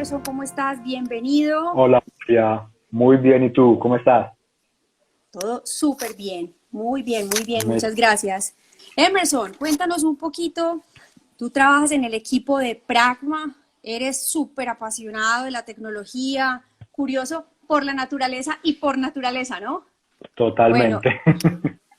Emerson, ¿cómo estás? Bienvenido. Hola, María. Muy bien, ¿y tú? ¿Cómo estás? Todo súper bien, muy bien, Me- muchas gracias. Emerson, cuéntanos un poquito. Tú trabajas en el equipo de Pragma, eres súper apasionado de la tecnología, curioso por la naturaleza y por naturaleza, ¿no? Bueno, Totalmente.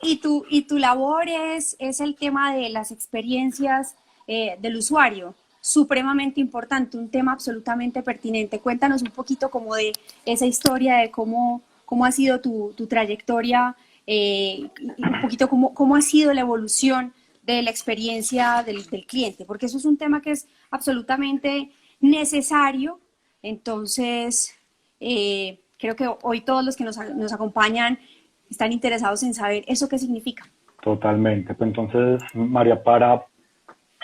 y tu labor es el tema de las experiencias del usuario, supremamente importante, un tema absolutamente pertinente. Cuéntanos un poquito como de esa historia de cómo ha sido tu trayectoria y un poquito cómo ha sido la evolución de la experiencia del cliente, porque eso es un tema que es absolutamente necesario. Entonces, creo que hoy todos los que nos acompañan están interesados en saber eso qué significa. Totalmente. Pues entonces, María, para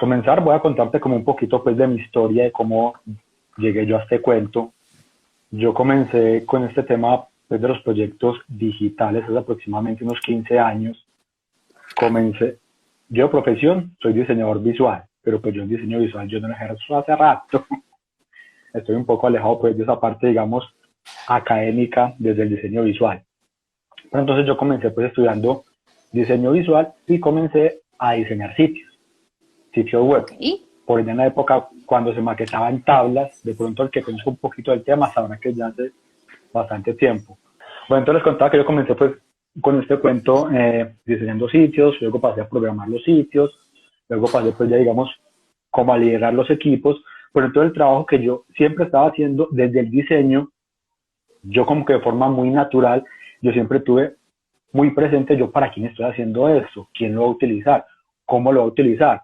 comenzar voy a contarte como un poquito pues de mi historia, de cómo llegué yo a este cuento. Yo comencé con este tema pues, de los proyectos digitales hace aproximadamente unos 15 años. Comencé, yo de profesión soy diseñador visual, pero pues yo el diseño visual yo no lo ejerzo hace rato. Estoy un poco alejado pues de esa parte, digamos, académica desde el diseño visual. Pero entonces yo comencé pues estudiando diseño visual y comencé a diseñar sitios web. Ok, Por allá en la época cuando se maquetaban tablas, de pronto el que conozco un poquito del tema sabrá que ya hace bastante tiempo. Bueno, entonces les contaba que yo comencé pues con este cuento diseñando sitios, luego pasé a programar los sitios, luego pasé pues ya digamos como a liderar los equipos, pero en todo el trabajo que yo siempre estaba haciendo desde el diseño, yo como que de forma muy natural, yo siempre tuve muy presente yo para quién estoy haciendo esto, quién lo va a utilizar, cómo lo va a utilizar.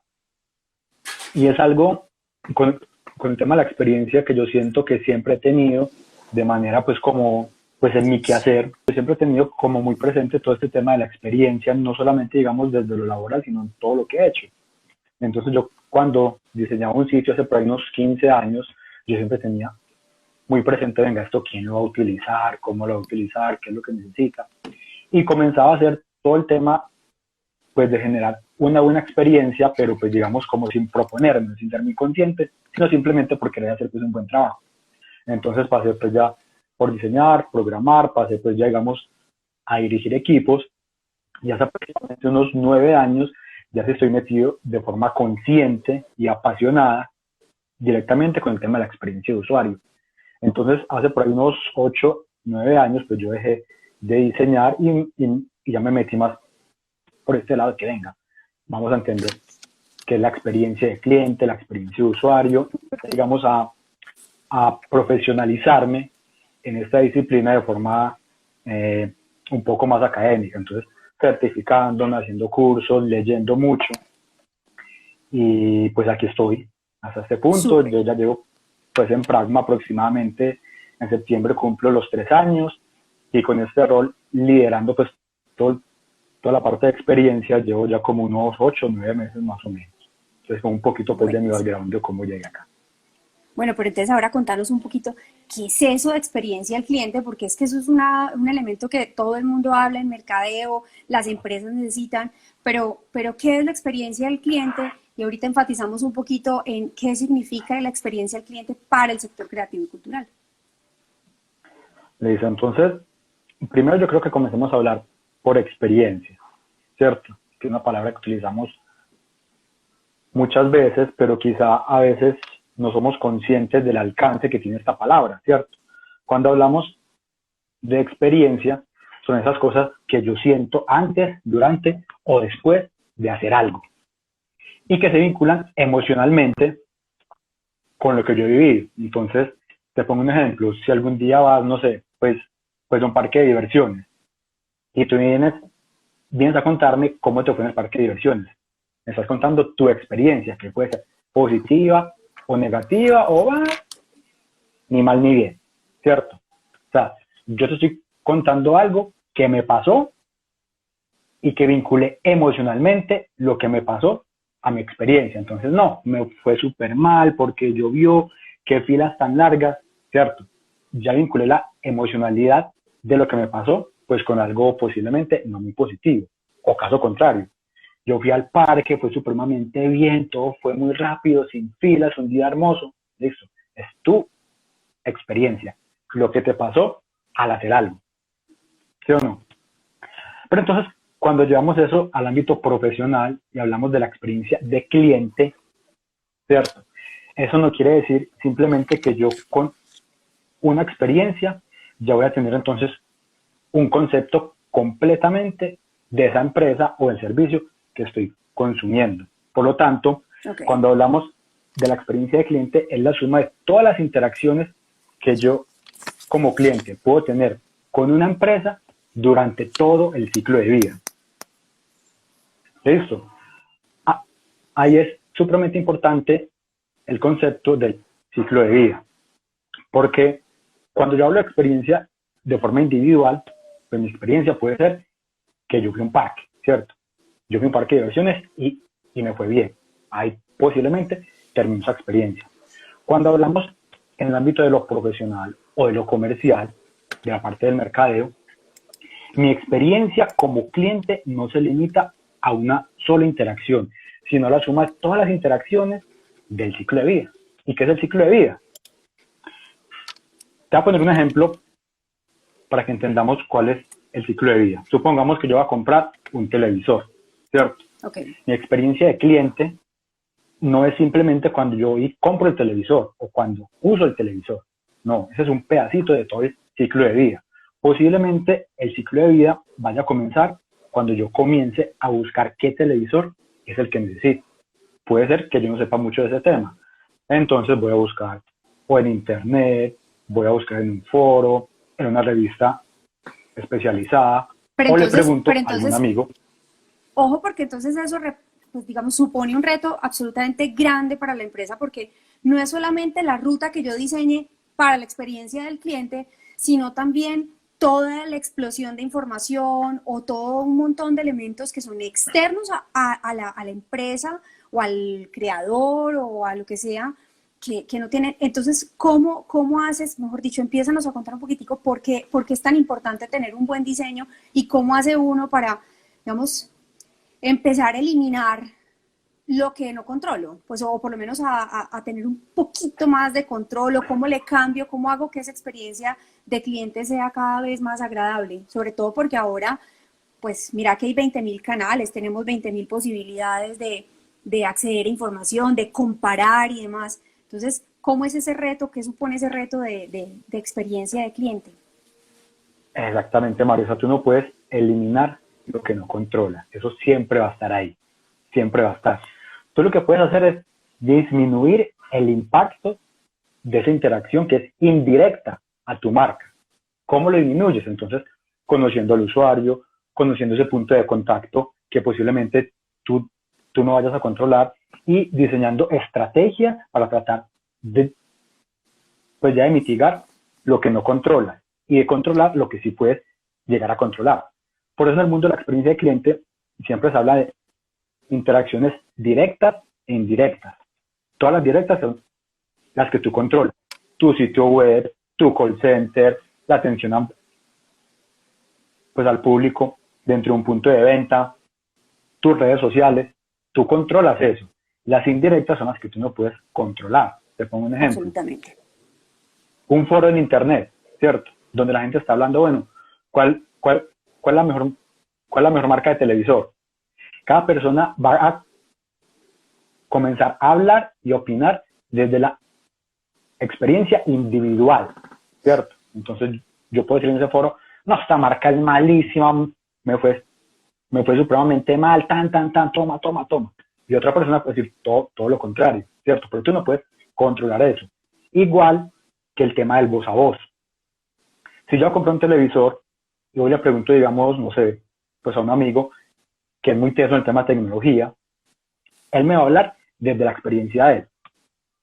Y es algo con el tema de la experiencia que yo siento que siempre he tenido de manera pues como pues en mi quehacer, yo siempre he tenido como muy presente todo este tema de la experiencia, no solamente digamos desde lo laboral, sino en todo lo que he hecho. Entonces yo cuando diseñaba un sitio hace por ahí unos 15 años, yo siempre tenía muy presente, venga, esto quién lo va a utilizar, cómo lo va a utilizar, qué es lo que necesita. Y comenzaba a hacer todo el tema pues de generar una buena experiencia, pero pues digamos como sin proponerme, sin ser muy consciente, sino simplemente por querer hacer pues un buen trabajo. Entonces pasé pues ya por diseñar, programar, pasé pues ya digamos a dirigir equipos y hace aproximadamente unos 9 años ya se estoy metido de forma consciente y apasionada directamente con el tema de la experiencia de usuario. Entonces hace por ahí unos 8, 9 años pues yo dejé de diseñar y ya me metí más por este lado que venga. Vamos a entender qué es la experiencia de cliente, la experiencia de usuario, digamos a profesionalizarme en esta disciplina de forma un poco más académica. Entonces, certificándome, haciendo cursos, leyendo mucho y pues aquí estoy hasta este punto. súper. Yo ya llevo pues en Pragma aproximadamente en septiembre cumplo los 3 años y con este rol liderando pues todo, toda la parte de experiencia llevo ya como unos 8 o 9 meses más o menos. Entonces, un poquito pues de mi Buenísimo. background de cómo llegué acá. Bueno, pero entonces ahora contanos un poquito qué es eso de experiencia al cliente, porque es que eso es un elemento que todo el mundo habla en mercadeo, las empresas necesitan, pero ¿qué es la experiencia del cliente? Y ahorita enfatizamos un poquito en qué significa la experiencia del cliente para el sector creativo y cultural. Le dice, entonces, primero yo creo que comencemos a hablar por experiencia, ¿cierto? Que es una palabra que utilizamos muchas veces, pero quizá a veces no somos conscientes del alcance que tiene esta palabra, ¿cierto? Cuando hablamos de experiencia, son esas cosas que yo siento antes, durante o después de hacer algo y que se vinculan emocionalmente con lo que yo he vivido. Entonces, te pongo un ejemplo, si algún día vas, no sé, pues a un parque de diversiones y tú vienes a contarme cómo te fue en el parque de diversiones. Me estás contando tu experiencia, que puede ser positiva o negativa o ni mal ni bien, ¿cierto? O sea, yo te estoy contando algo que me pasó y que vincule emocionalmente lo que me pasó a mi experiencia. Entonces, no, me fue súper mal porque llovió, qué filas tan largas, ¿cierto? Ya vinculé la emocionalidad de lo que me pasó, pues con algo posiblemente no muy positivo. O caso contrario, yo fui al parque, fue supremamente bien, todo fue muy rápido, sin filas, un día hermoso, listo. Es tu experiencia, lo que te pasó al hacer algo, ¿sí o no? Pero entonces, cuando llevamos eso al ámbito profesional y hablamos de la experiencia de cliente, ¿cierto? Eso no quiere decir simplemente que yo con una experiencia ya voy a tener entonces un concepto completamente de esa empresa o del servicio que estoy consumiendo. Por lo tanto, cuando hablamos de la experiencia de cliente, es la suma de todas las interacciones que yo como cliente puedo tener con una empresa durante todo el ciclo de vida. ¿Listo? Ahí es supremamente importante el concepto del ciclo de vida, porque cuando yo hablo de experiencia de forma individual, pues mi experiencia puede ser que yo fui a un parque, ¿cierto? Yo fui a un parque de diversiones y me fue bien. Ahí posiblemente termino esa experiencia. Cuando hablamos en el ámbito de lo profesional o de lo comercial, de la parte del mercadeo, mi experiencia como cliente no se limita a una sola interacción, sino a la suma de todas las interacciones del ciclo de vida. ¿Y qué es el ciclo de vida? Te voy a poner un ejemplo para que entendamos cuál es el ciclo de vida. Supongamos que yo voy a comprar un televisor, ¿cierto? Okay. Mi experiencia de cliente no es simplemente cuando yo compro el televisor o cuando uso el televisor. No, ese es un pedacito de todo el ciclo de vida. Posiblemente el ciclo de vida vaya a comenzar cuando yo comience a buscar qué televisor es el que necesito. Puede ser que yo no sepa mucho de ese tema. Entonces voy a buscar o en internet, voy a buscar en un foro, en una revista especializada, o le pregunto a algún amigo. Ojo, porque entonces eso, pues digamos, supone un reto absolutamente grande para la empresa, porque no es solamente la ruta que yo diseñe para la experiencia del cliente, sino también toda la explosión de información o todo un montón de elementos que son externos a la empresa o al creador o a lo que sea, que no tienen. Entonces, ¿cómo haces? Mejor dicho, empiézanos a contar un poquitico por qué es tan importante tener un buen diseño y cómo hace uno para, digamos, empezar a eliminar lo que no controlo, pues, o por lo menos a tener un poquito más de control, o cómo le cambio, cómo hago que esa experiencia de cliente sea cada vez más agradable, sobre todo porque ahora, pues mira que hay 20.000 canales, tenemos 20.000 posibilidades de acceder a información, de comparar y demás. Entonces, ¿cómo es ese reto? ¿Qué supone ese reto de experiencia de cliente? Exactamente, Mario. O sea, tú no puedes eliminar lo que no controlas. Eso siempre va a estar ahí. Siempre va a estar. Tú lo que puedes hacer es disminuir el impacto de esa interacción que es indirecta a tu marca. ¿Cómo lo disminuyes? Entonces, conociendo al usuario, conociendo ese punto de contacto que posiblemente tú no vayas a controlar, y diseñando estrategias para tratar de, pues ya de mitigar lo que no controlas y de controlar lo que sí puedes llegar a controlar. Por eso en el mundo de la experiencia de cliente siempre se habla de interacciones directas e indirectas. Todas las directas son las que tú controlas. Tu sitio web, tu call center, la atención al público dentro de un punto de venta, tus redes sociales, tú controlas eso. Las indirectas son las que tú no puedes controlar. Te pongo un ejemplo. Absolutamente. Un foro en internet, ¿cierto? Donde la gente está hablando, bueno, ¿cuál es la mejor marca de televisor? Cada persona va a comenzar a hablar y opinar desde la experiencia individual, ¿cierto? Entonces yo puedo decir en ese foro, no, esta marca es malísima, me fue supremamente mal, toma. Y otra persona puede decir todo lo contrario, ¿cierto? Pero tú no puedes controlar eso. Igual que el tema del voz a voz. Si yo compré un televisor y hoy le pregunto, digamos, no sé, pues a un amigo que es muy teso en el tema de tecnología, él me va a hablar desde la experiencia de él.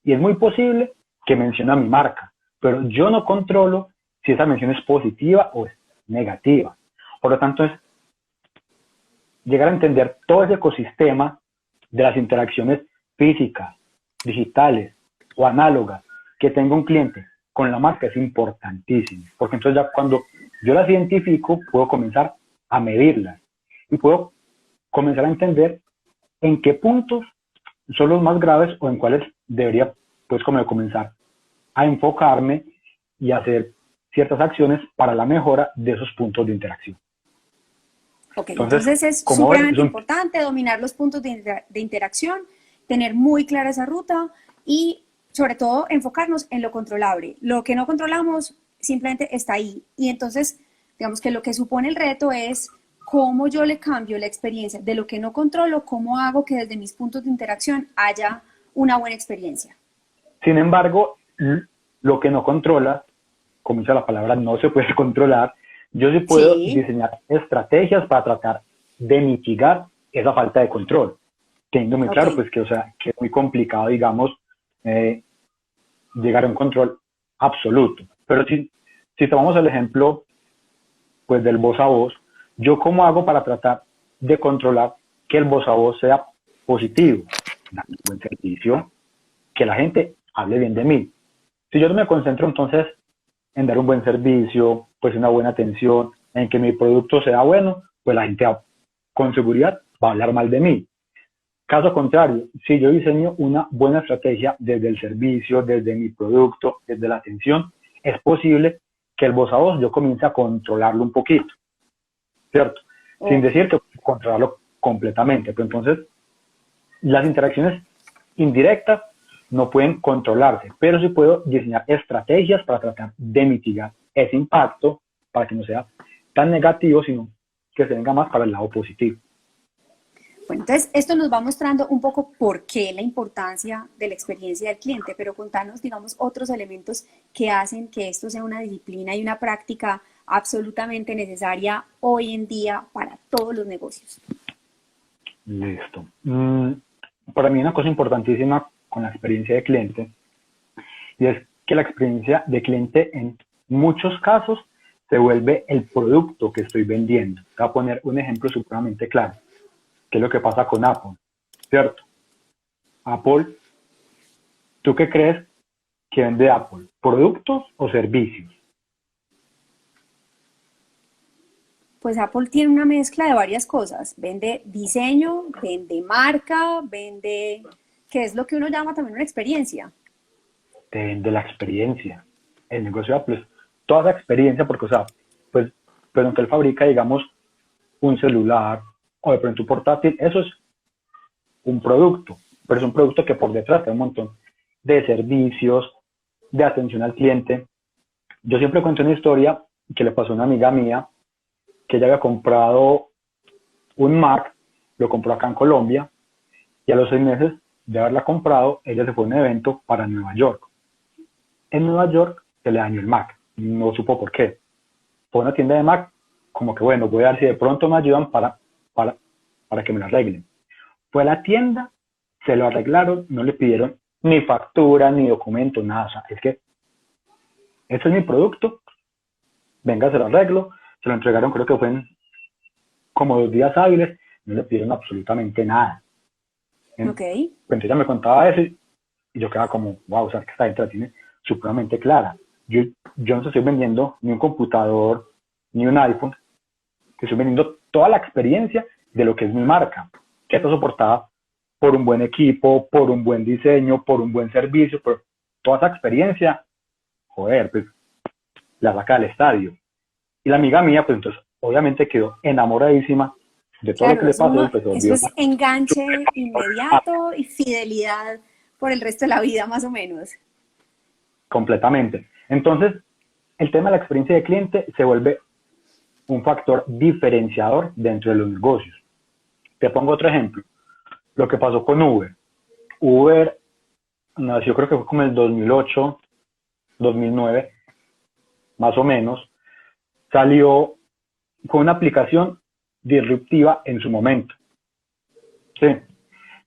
Y es muy posible que mencione a mi marca, pero yo no controlo si esa mención es positiva o es negativa. Por lo tanto, es llegar a entender todo ese ecosistema de las interacciones físicas, digitales o análogas que tenga un cliente con la marca es importantísimo, porque entonces ya cuando yo las identifico puedo comenzar a medirlas y puedo comenzar a entender en qué puntos son los más graves o en cuáles debería pues como comenzar a enfocarme y hacer ciertas acciones para la mejora de esos puntos de interacción. Ok, entonces es supremamente importante dominar los puntos de interacción, tener muy clara esa ruta y sobre todo enfocarnos en lo controlable. Lo que no controlamos simplemente está ahí. Y entonces, digamos que lo que supone el reto es cómo yo le cambio la experiencia de lo que no controlo, cómo hago que desde mis puntos de interacción haya una buena experiencia. Sin embargo, lo que no controla, como dice la palabra, no se puede controlar. Yo sí puedo diseñar estrategias para tratar de mitigar esa falta de control. Teniendo muy claro, pues que, o sea, que es muy complicado, digamos, llegar a un control absoluto. Pero si tomamos el ejemplo, pues, del voz a voz, ¿yo cómo hago para tratar de controlar que el voz a voz sea positivo? Dar un buen servicio, que la gente hable bien de mí. Si yo no me concentro entonces en dar un buen servicio, pues una buena atención, en que mi producto sea bueno, pues la gente con seguridad va a hablar mal de mí. Caso contrario, si yo diseño una buena estrategia desde el servicio, desde mi producto, desde la atención, es posible que el voz a voz yo comience a controlarlo un poquito, ¿cierto? Sin decir que controlarlo completamente. Pero entonces, las interacciones indirectas no pueden controlarse, pero sí puedo diseñar estrategias para tratar de mitigar ese impacto para que no sea tan negativo, sino que se venga más para el lado positivo. Bueno, entonces esto nos va mostrando un poco por qué la importancia de la experiencia del cliente, pero contanos, digamos, otros elementos que hacen que esto sea una disciplina y una práctica absolutamente necesaria hoy en día para todos los negocios. Listo. Para mí una cosa importantísima con la experiencia de cliente y es que la experiencia de cliente en muchos casos se vuelve el producto que estoy vendiendo. Voy a poner un ejemplo supremamente claro. ¿Qué es lo que pasa con Apple? ¿Cierto? Apple, ¿tú qué crees que vende Apple? ¿Productos o servicios? Pues Apple tiene una mezcla de varias cosas. Vende diseño, vende marca, vende, ¿qué es lo que uno llama también una experiencia? Te vende la experiencia. El negocio de Apple es toda esa experiencia porque, o sea, pues, pero aunque él fabrica, digamos, un celular o de pronto un portátil, eso es un producto, pero es un producto que por detrás tiene un montón de servicios, de atención al cliente. Yo siempre cuento una historia que le pasó a una amiga mía, que ella había comprado un Mac, lo compró acá en Colombia, y a los 6 meses de haberla comprado, ella se fue a un evento para Nueva York. En Nueva York se le dañó el Mac, no supo por qué. Fue a una tienda de Mac, como que bueno, voy a ver si de pronto me ayudan para que me lo arreglen. Fue a la tienda, se lo arreglaron, no le pidieron ni factura, ni documento, nada. O sea, es que este es mi producto, venga, se lo arreglo, se lo entregaron, creo que fue en como 2 días hábiles, no le pidieron absolutamente nada. Okay. Entonces ella me contaba eso y yo quedaba como, wow, o sea, que esta gente la tiene supremamente clara. Yo no estoy vendiendo ni un computador, ni un iPhone, que estoy vendiendo toda la experiencia de lo que es mi marca, que está soportada por un buen equipo, por un buen diseño, por un buen servicio, por toda esa experiencia, joder, pues la saca del estadio. Y la amiga mía, pues entonces, obviamente quedó enamoradísima de todo lo que le pasó. Pues, eso es enganche inmediato y fidelidad por el resto de la vida, más o menos. Completamente. Entonces, el tema de la experiencia de cliente se vuelve un factor diferenciador dentro de los negocios. Te pongo otro ejemplo. Lo que pasó con Uber. Uber nació, creo que fue como el 2008, 2009, más o menos. Salió con una aplicación disruptiva en su momento. Sí.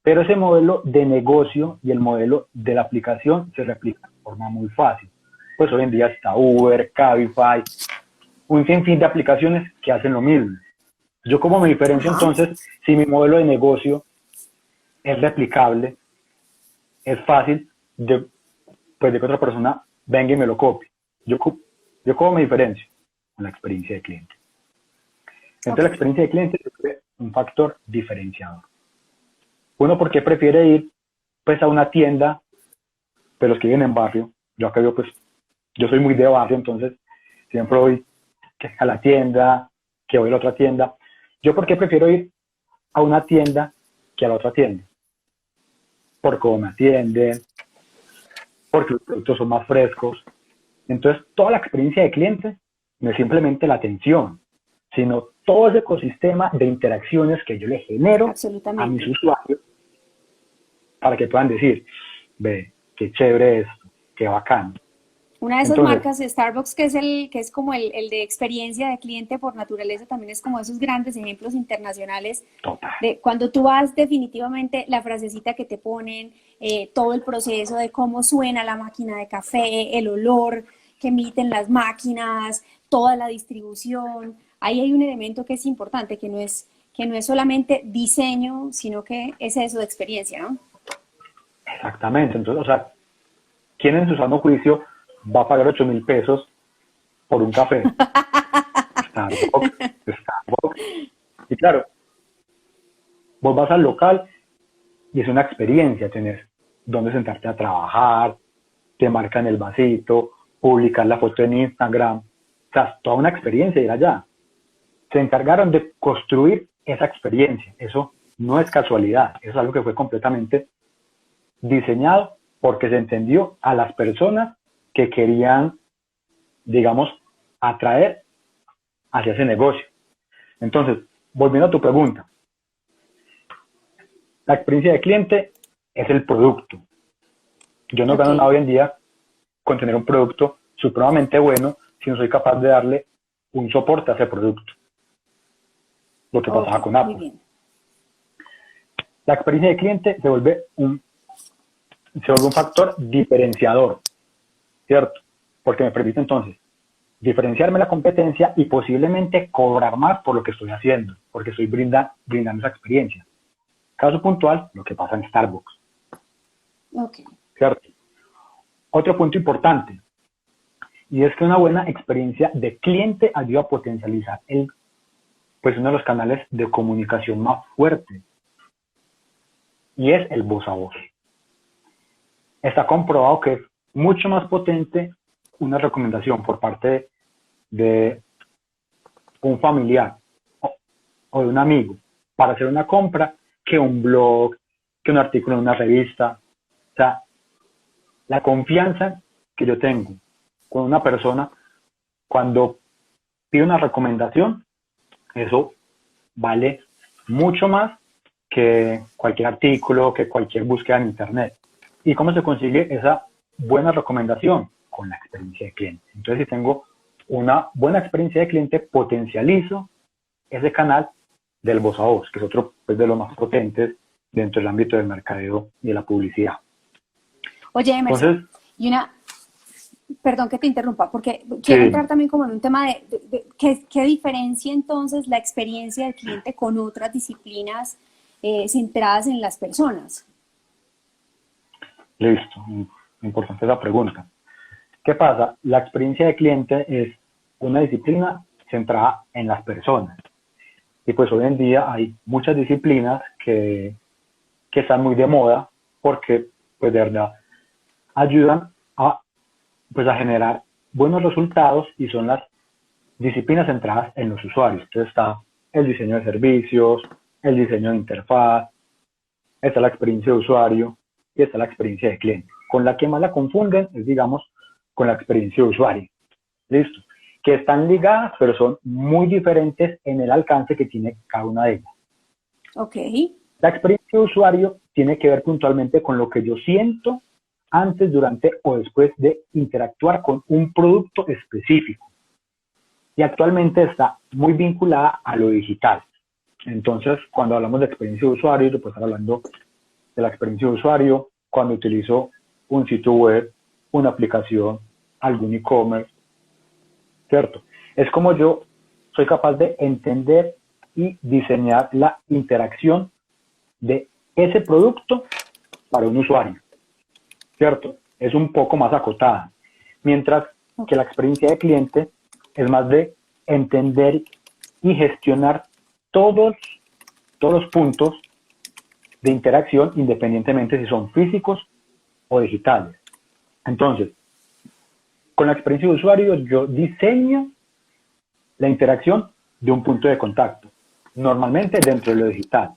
Pero ese modelo de negocio y el modelo de la aplicación se replica de forma muy fácil. Pues hoy en día está Uber, Cabify, un sinfín de aplicaciones que hacen lo mismo. Yo como me diferencio entonces, si mi modelo de negocio es replicable, es fácil de que otra persona venga y me lo copie. Yo como me diferencio con la experiencia de cliente. Entonces la experiencia de cliente es un factor diferenciador. Uno, porque prefiere ir pues a una tienda, pero los que viven en barrio, yo acá vivo pues yo soy muy de barrio, entonces siempre voy que a la tienda, que voy a la otra tienda. ¿Yo por qué prefiero ir a una tienda que a la otra tienda? Por cómo me atienden, porque los productos son más frescos. Entonces, toda la experiencia de cliente no es simplemente la atención, sino todo ese ecosistema de interacciones que yo le genero a mis usuarios para que puedan decir, ve, qué chévere esto, qué bacano. Una de esas Entonces, marcas, Starbucks, que es como el de experiencia de cliente por naturaleza, también es como esos grandes ejemplos internacionales total. de cuando tú vas, definitivamente la frasecita que te ponen, todo el proceso de cómo suena la máquina de café, el olor que emiten las máquinas, toda la distribución. Ahí hay un elemento que es importante, que no es solamente diseño, sino que es eso de experiencia, ¿no? Exactamente. Entonces, o sea, ¿quién en su sano juicio va a pagar 8.000 pesos por un café? Starbucks, Starbucks. Y claro, vos vas al local y es una experiencia tener dónde sentarte a trabajar, te marcan el vasito, publicar la foto en Instagram. O sea, es toda una experiencia ir allá. Se encargaron de construir esa experiencia. Eso no es casualidad, eso es algo que fue completamente diseñado porque se entendió a las personas que querían, digamos, atraer hacia ese negocio. Entonces, volviendo a tu pregunta, la experiencia de cliente es el producto. Yo no gano nada hoy en día con tener un producto supremamente bueno si no soy capaz de darle un soporte a ese producto. Lo que pasaba con Apple. La experiencia de cliente se vuelve un factor diferenciador, ¿cierto? Porque me permite entonces diferenciarme de la competencia y posiblemente cobrar más por lo que estoy haciendo, porque estoy brindando esa experiencia. Caso puntual, lo que pasa en Starbucks. ¿Cierto? Otro punto importante, y es que una buena experiencia de cliente ayuda a potencializar uno de los canales de comunicación más fuertes, y es el voz a voz. Está comprobado que es mucho más potente una recomendación por parte de un familiar o de un amigo para hacer una compra que un blog, que un artículo en una revista. O sea, la confianza que yo tengo con una persona cuando pide una recomendación, eso vale mucho más que cualquier artículo, que cualquier búsqueda en internet. ¿Y cómo se consigue esa buena recomendación? Con la experiencia de cliente. Entonces, si tengo una buena experiencia de cliente, potencializo ese canal del voz a voz, que es otro de los más potentes dentro del ámbito del mercadeo y de la publicidad. Oye, Emerson, perdón que te interrumpa, porque quiero entrar también como en un tema de ¿qué diferencia entonces la experiencia del cliente con otras disciplinas centradas en las personas? Listo, importante la pregunta. ¿Qué pasa? La experiencia de cliente es una disciplina centrada en las personas. Y pues hoy en día hay muchas disciplinas que están muy de moda porque pues de verdad ayudan a generar buenos resultados y son las disciplinas centradas en los usuarios. Entonces está el diseño de servicios, el diseño de interfaz, está la experiencia de usuario y está la experiencia de cliente. Con la que más la confunden es, digamos, con la experiencia de usuario. ¿Listo? Que están ligadas, pero son muy diferentes en el alcance que tiene cada una de ellas. Ok. La experiencia de usuario tiene que ver puntualmente con lo que yo siento antes, durante o después de interactuar con un producto específico. Y actualmente está muy vinculada a lo digital. Entonces, cuando hablamos de experiencia de usuario, yo puedo estar hablando de la experiencia de usuario cuando utilizo un sitio web, una aplicación, algún e-commerce, ¿cierto? Es como yo soy capaz de entender y diseñar la interacción de ese producto para un usuario, ¿cierto? Es un poco más acotada, mientras que la experiencia de cliente es más de entender y gestionar todos los puntos de interacción, independientemente si son físicos o digitales. Entonces, con la experiencia de usuario yo diseño la interacción de un punto de contacto, normalmente dentro de lo digital.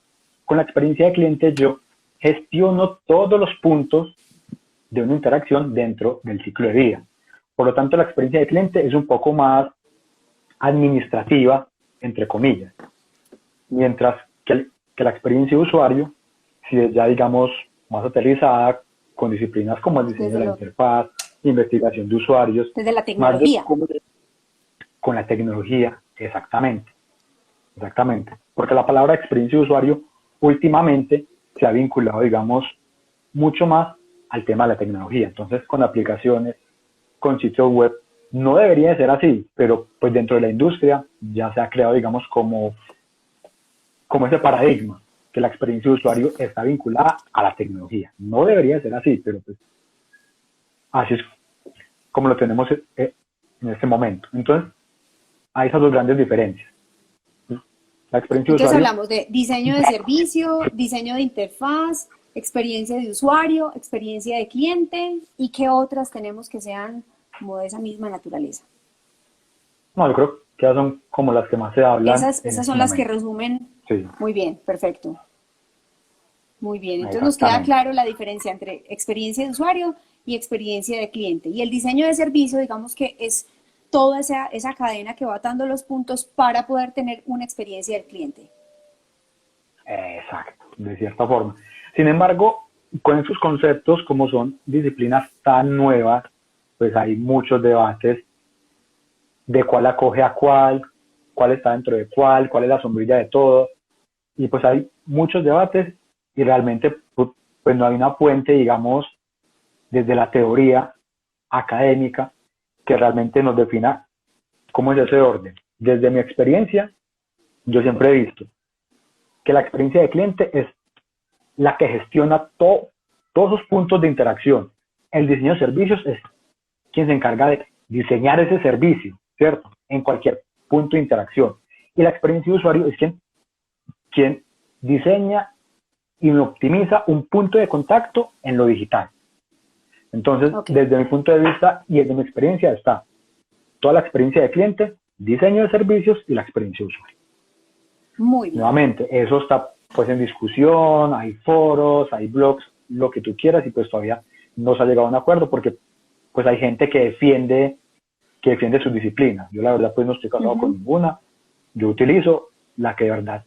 Con la experiencia de cliente yo gestiono todos los puntos de una interacción dentro del ciclo de vida. Por lo tanto, la experiencia de cliente es un poco más administrativa, entre comillas, mientras que la experiencia de usuario, si es ya, digamos, más aterrizada, con disciplinas como el diseño de la interfaz, investigación de usuarios, desde la más tecnología. con la tecnología, exactamente, porque la palabra experiencia de usuario últimamente se ha vinculado, digamos, mucho más al tema de la tecnología. Entonces, con aplicaciones, con sitios web, no debería de ser así, pero pues dentro de la industria ya se ha creado, digamos, como ese paradigma, que la experiencia de usuario está vinculada a la tecnología. No debería de ser así, pero pues así es como lo tenemos en este momento. Entonces, hay esas dos grandes diferencias. La experiencia de Entonces usuario, hablamos de diseño de servicio, diseño de interfaz, experiencia de usuario, experiencia de cliente, y qué otras tenemos que sean como de esa misma naturaleza. no, yo creo que esas son como las que más se hablan Esas, en esas este son las que momento. resumen Sí, muy bien, perfecto. Muy bien, entonces nos queda exactamente. claro la diferencia entre experiencia de usuario y experiencia de cliente. Y el diseño de servicio, digamos que es toda esa cadena que va atando los puntos para poder tener una experiencia del cliente. Exacto, de cierta forma. Sin embargo, con estos conceptos, como son disciplinas tan nuevas, pues hay muchos debates de cuál acoge a cuál está dentro de cuál es la sombrilla de todo. Y pues hay muchos debates y realmente pues no hay una fuente, digamos, desde la teoría académica que realmente nos defina cómo es ese orden. Desde mi experiencia, yo siempre he visto que la experiencia de cliente es la que gestiona todos esos puntos de interacción. El diseño de servicios es quien se encarga de diseñar ese servicio, ¿cierto? En cualquier punto de interacción. Y la experiencia de usuario es quien diseña y optimiza un punto de contacto en lo digital. Entonces, Ok, desde mi punto de vista y desde mi experiencia está toda la experiencia de cliente, diseño de servicios y la experiencia de usuario. muy bien. Nuevamente, eso está pues en discusión, hay foros, hay blogs, lo que tú quieras y pues todavía no se ha llegado a un acuerdo porque pues hay gente que defiende su disciplina. Yo la verdad pues no estoy casado con Ujú. ninguna, yo utilizo la que de verdad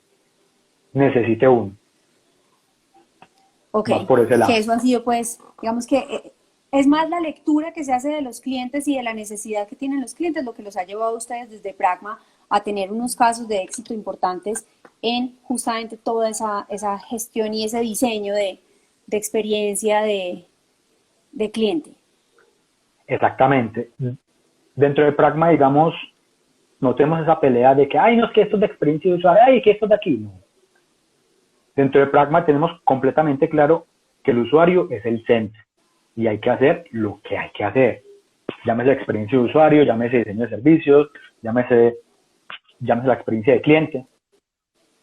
necesite uno, Ok, más por ese que lado. eso ha sido pues, digamos que es más la lectura que se hace de los clientes y de la necesidad que tienen los clientes lo que los ha llevado a ustedes desde Pragma a tener unos casos de éxito importantes en justamente toda esa gestión y ese diseño de experiencia de cliente. Exactamente. Dentro de Pragma, digamos, no tenemos esa pelea de que, ay, no, es que esto es de experiencia de usuario, ay, que esto es de aquí. No. Dentro de Pragma tenemos completamente claro que el usuario es el centro y hay que hacer lo que hay que hacer. Llámese experiencia de usuario, llámese diseño de servicios, llámese la experiencia de cliente.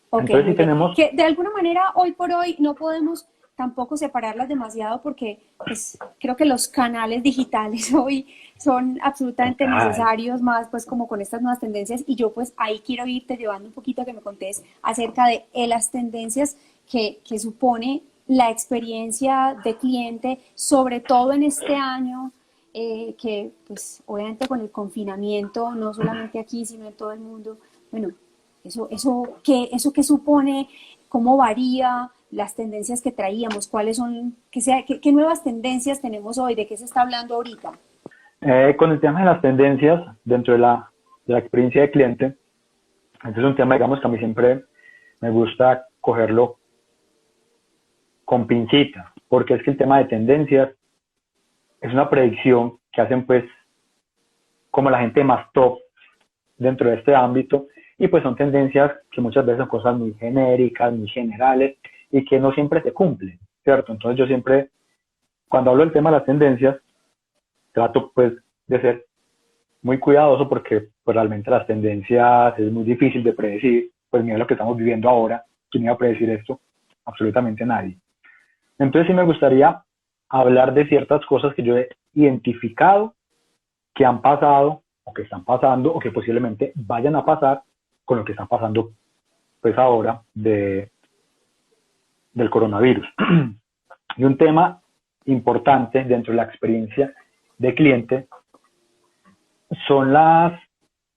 Ok, Entonces muy sí bien. tenemos, Que de alguna manera hoy por hoy no podemos tampoco separarlas demasiado porque pues, creo que los canales digitales hoy son absolutamente total, necesarios más pues como con estas nuevas tendencias y yo pues ahí quiero irte llevando un poquito a que me contés acerca de las tendencias que supone la experiencia de cliente, sobre todo en este año que pues obviamente con el confinamiento, no solamente aquí sino en todo el mundo, bueno, eso qué supone, cómo varía, las tendencias que traíamos, cuáles son, qué nuevas tendencias tenemos hoy, de qué se está hablando ahorita. con el tema de las tendencias dentro de la experiencia de cliente, este es un tema, digamos, que a mí siempre me gusta cogerlo con pincita, porque es que el tema de tendencias es una predicción que hacen pues como la gente más top dentro de este ámbito y pues son tendencias que muchas veces son cosas muy genéricas, muy generales y que no siempre se cumplen, ¿cierto? Entonces yo siempre, cuando hablo del tema de las tendencias, trato pues de ser muy cuidadoso porque pues realmente las tendencias es muy difícil de predecir, pues mira lo que estamos viviendo ahora, ¿quién iba a predecir esto? Absolutamente nadie. Entonces sí me gustaría hablar de ciertas cosas que yo he identificado que han pasado o que están pasando o que posiblemente vayan a pasar con lo que están pasando pues ahora del coronavirus. Y un tema importante dentro de la experiencia de cliente son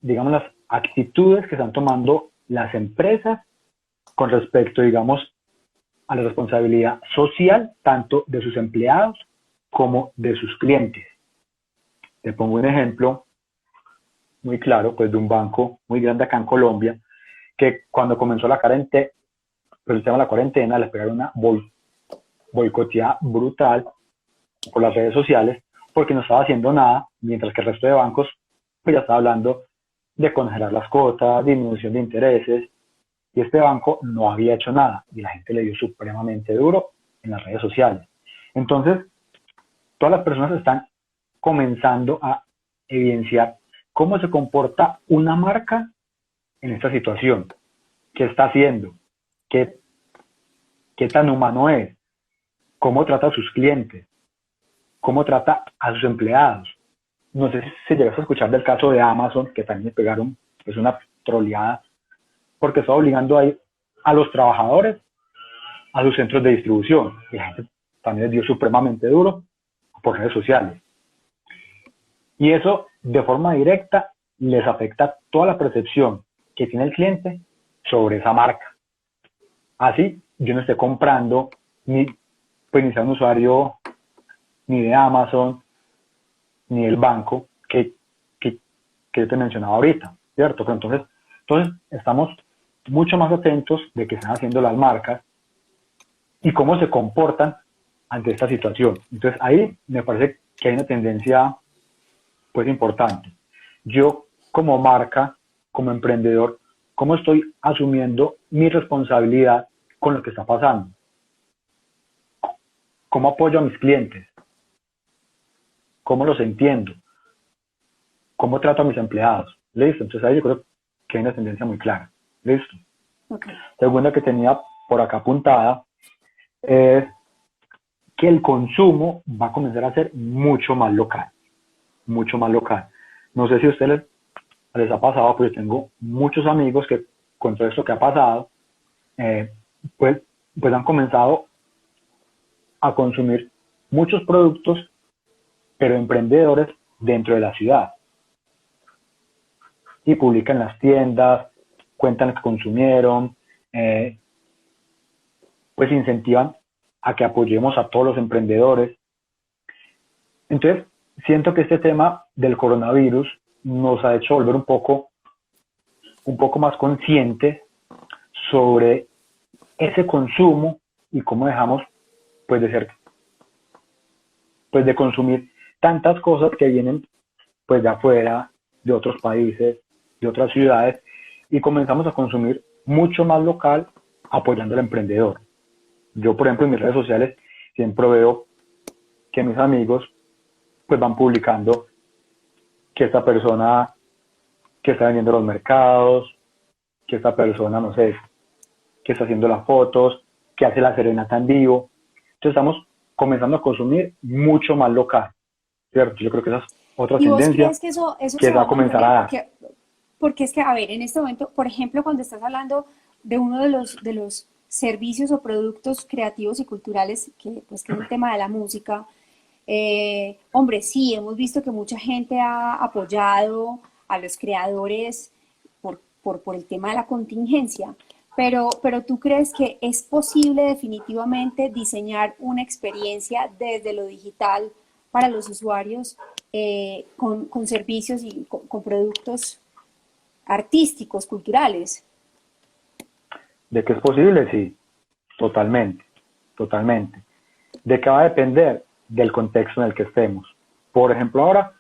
digamos, las actitudes que están tomando las empresas con respecto, digamos, a la responsabilidad social, tanto de sus empleados como de sus clientes. Te pongo un ejemplo muy claro, pues de un banco muy grande acá en Colombia, que cuando comenzó la cuarentena, pues el tema de la cuarentena, les pegaron una boicoteada brutal por las redes sociales, porque no estaba haciendo nada, mientras que el resto de bancos pues ya estaba hablando de congelar las cuotas, disminución de intereses, y este banco no había hecho nada, y la gente le dio supremamente duro en las redes sociales. Entonces, todas las personas están comenzando a evidenciar cómo se comporta una marca en esta situación, qué está haciendo, qué tan humano es, cómo trata a sus clientes, cómo trata a sus empleados. No sé si llegas a escuchar del caso de Amazon, que también le pegaron pues una troleada, porque está obligando a los trabajadores a sus centros de distribución. Y la gente también les dio supremamente duro por redes sociales. Y eso, de forma directa, les afecta toda la percepción que tiene el cliente sobre esa marca. Así, yo no esté comprando ni sea un usuario ni de Amazon, ni del banco que yo te mencionaba ahorita, ¿cierto? Pero entonces estamos mucho más atentos de qué están haciendo las marcas y cómo se comportan ante esta situación. Entonces ahí me parece que hay una tendencia pues importante. Yo como marca, como emprendedor, ¿cómo estoy asumiendo mi responsabilidad con lo que está pasando? ¿Cómo apoyo a mis clientes? ¿Cómo los entiendo? ¿Cómo trato a mis empleados? Listo, entonces ahí yo creo que hay una tendencia muy clara. Listo. Okay. Segunda que tenía por acá apuntada es que el consumo va a comenzar a ser mucho más local. Mucho más local. No sé si a ustedes les ha pasado, pero yo tengo muchos amigos que con todo esto que ha pasado, pues han comenzado a consumir muchos productos, pero emprendedores dentro de la ciudad. Y publican las tiendas, cuentan lo que consumieron, pues incentivan a que apoyemos a todos los emprendedores. Entonces, siento que este tema del coronavirus nos ha hecho volver un poco más conscientes sobre ese consumo y cómo dejamos pues de consumir tantas cosas que vienen pues de afuera, de otros países, de otras ciudades, y comenzamos a consumir mucho más local apoyando al emprendedor. Yo, por ejemplo, en mis redes sociales siempre veo que mis amigos pues van publicando que esta persona que está vendiendo los mercados, que esta persona, no sé, que está haciendo las fotos, que hace la serenata en vivo. Entonces estamos comenzando a consumir mucho más local, ¿cierto? Yo creo que esa es otra ¿Y vos tendencia crees que eso que se va va a a comenzar a mantener? dar. Porque es que, a ver, en este momento, por ejemplo, cuando estás hablando de uno de los servicios o productos creativos y culturales, que es el tema de la música, hombre, sí, hemos visto que mucha gente ha apoyado a los creadores por el tema de la contingencia, pero ¿tú crees que es posible definitivamente diseñar una experiencia desde lo digital para los usuarios con servicios y con productos artísticos, culturales? ¿De qué es posible? Sí, totalmente, totalmente. ¿De qué va a depender? Del contexto en el que estemos. Por ejemplo, ahora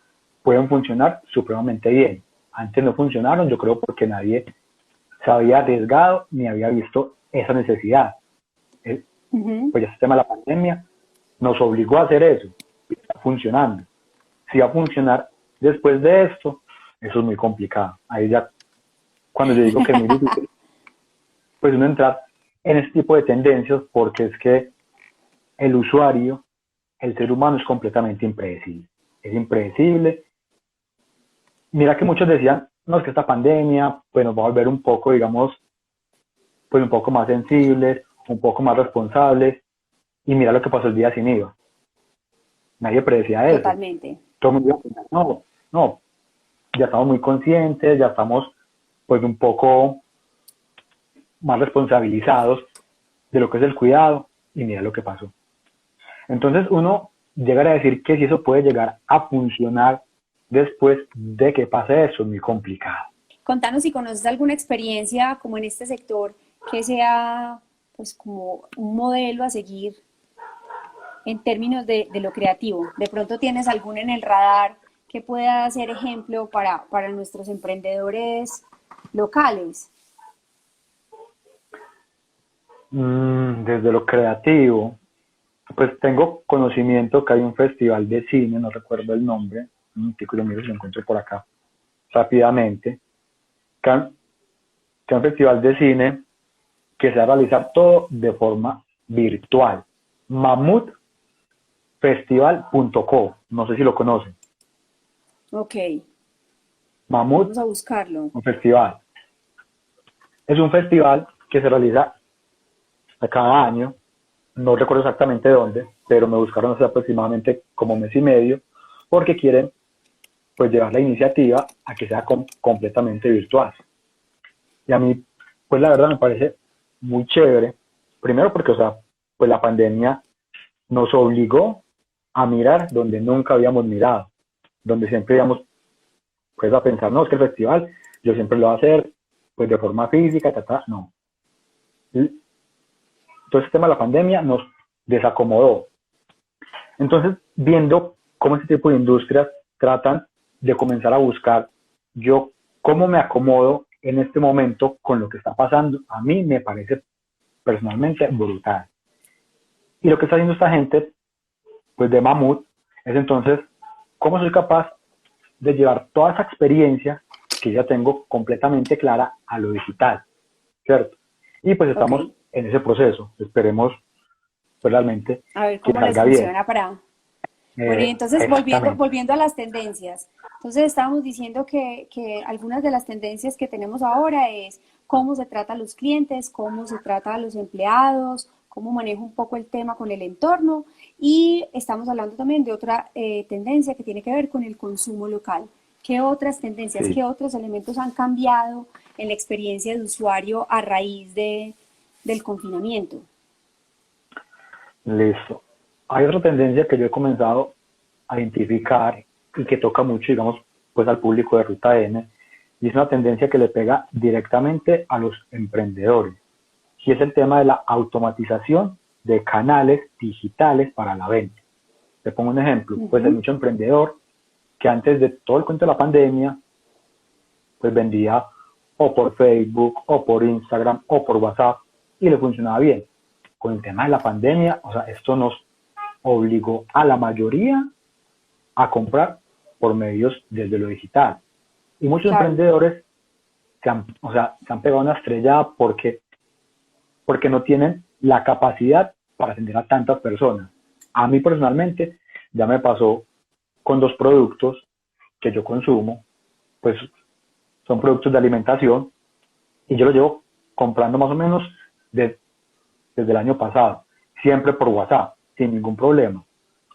pueden funcionar supremamente bien. Antes no funcionaron, yo creo, porque nadie se había arriesgado ni había visto esa necesidad. Pues ya el tema de la pandemia nos obligó a hacer eso. Y está funcionando. Si va a funcionar después de esto, eso es muy complicado. Ahí ya, cuando yo digo que es muy difícil, pues uno entrar en este tipo de tendencias, porque es que el usuario, el ser humano es completamente impredecible. Es impredecible mira que muchos decían, no, es que esta pandemia pues nos va a volver un poco, digamos, pues un poco más sensibles, un poco más responsables, y mira lo que pasó el día sin IVA. Nadie predecía eso. Totalmente. Todo el mundo decía, no, no, ya estamos muy conscientes, ya estamos pues un poco más responsabilizados de lo que es el cuidado, y mira lo que pasó. Entonces uno llega a decir que si eso puede llegar a funcionar después de que pase eso, es muy complicado. Contanos si conoces alguna experiencia como en este sector que sea pues como un modelo a seguir en términos de lo creativo. De pronto tienes alguno en el radar que pueda ser ejemplo para nuestros emprendedores locales. Desde lo creativo, pues tengo conocimiento que hay un festival de cine, no recuerdo el nombre, un título mío si lo encuentro por acá rápidamente, que es un festival de cine que se va a realizar todo de forma virtual. Mamutfestival.co, no sé si lo conocen. Ok, Mamut, vamos a buscarlo. un festival. Es un festival que se realiza cada año, no recuerdo exactamente dónde, pero me buscaron hace aproximadamente como mes y medio, porque quieren pues llevar la iniciativa a que sea completamente virtual. Y a mí, pues la verdad me parece muy chévere, primero porque, o sea, pues la pandemia nos obligó a mirar donde nunca habíamos mirado, donde siempre íbamos pues a pensar, no, es que el festival yo siempre lo voy a hacer pues de forma física, no. Entonces el tema de la pandemia nos desacomodó. Entonces, viendo cómo este tipo de industrias tratan de comenzar a buscar yo cómo me acomodo en este momento con lo que está pasando, a mí me parece personalmente brutal. Y lo que está haciendo esta gente, pues de Mamut, es entonces cómo soy capaz de llevar toda esa experiencia que ya tengo completamente clara a lo digital, ¿cierto? Y pues Ok, estamos en ese proceso. Esperemos pues, realmente a ver que cómo les salga bien. funciona para... Bueno, y entonces Exactamente. volviendo a las tendencias. Entonces estábamos diciendo que algunas de las tendencias que tenemos ahora es cómo se trata a los clientes, cómo se trata a los empleados, cómo manejo un poco el tema con el entorno y estamos hablando también de otra tendencia que tiene que ver con el consumo local. ¿Qué otras tendencias, Sí, qué otros elementos han cambiado en la experiencia de usuario a raíz del confinamiento? listo. Hay otra tendencia que yo he comenzado a identificar y que toca mucho, digamos, pues al público de Ruta N, y es una tendencia que le pega directamente a los emprendedores, y es el tema de la automatización de canales digitales para la venta. Te pongo un ejemplo, pues hay Ujú, mucho emprendedor que antes de todo el cuento de la pandemia, pues vendía o por Facebook, o por Instagram, o por WhatsApp, y le funcionaba bien. Con el tema de la pandemia, o sea, esto nos obligó a la mayoría a comprar por medios desde lo digital. Y muchos claro. emprendedores o sea, se han pegado una estrella porque no tienen la capacidad para atender a tantas personas. A mí personalmente ya me pasó con dos productos que yo consumo, pues son productos de alimentación y yo los llevo comprando más o menos de, desde el año pasado, siempre por WhatsApp, sin ningún problema.